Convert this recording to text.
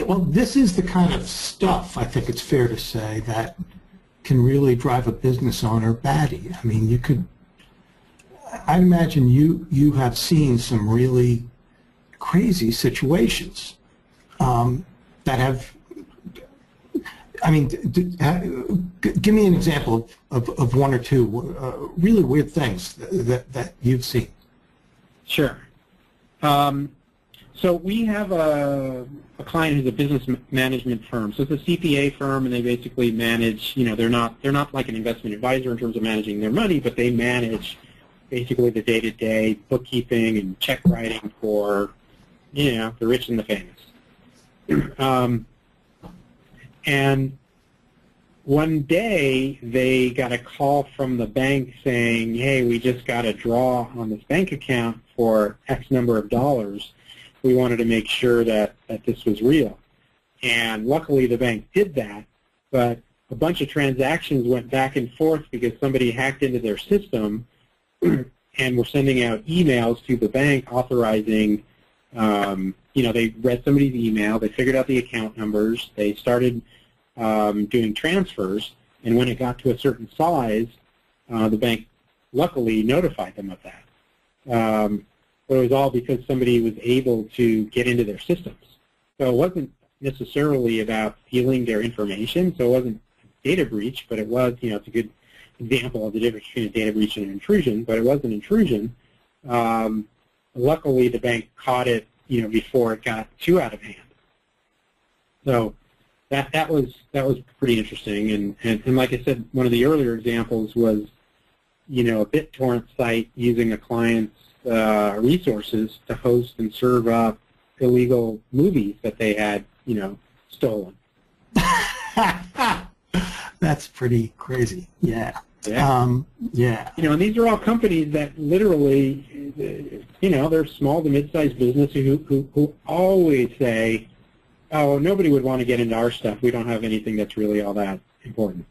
Yeah, well, this is the kind of stuff, I think it's fair to say, that can really drive a business owner batty. I mean, I imagine you have seen some really crazy situations that have, I mean, give me an example of one or two really weird things that you've seen. Sure. So we have a client who's a business management firm. So it's a CPA firm, and they basically manage. They're not like an investment advisor in terms of managing their money, but they manage basically the day-to-day bookkeeping and check writing for the rich and the famous. And one day they got a call from the bank saying, "Hey, we just got a draw on this bank account for X number of dollars. We wanted to make sure that this was real." And luckily the bank did that, but a bunch of transactions went back and forth because somebody hacked into their system and were sending out emails to the bank authorizing, they read somebody's email, they figured out the account numbers, they started doing transfers, and when it got to a certain size, the bank luckily notified them of that. But it was all because somebody was able to get into their systems. So it wasn't necessarily about stealing their information, so it wasn't a data breach, but it was, it's a good example of the difference between a data breach and an intrusion, but it was an intrusion. Luckily, the bank caught it, before it got too out of hand. So that was pretty interesting. And like I said, one of the earlier examples was, a BitTorrent site using a client's resources to host and serve up illegal movies that they had, stolen. That's pretty crazy. Yeah. Yeah. Yeah. And these are all companies that literally, they're small to mid-sized businesses who always say, "Oh, nobody would want to get into our stuff. We don't have anything that's really all that important."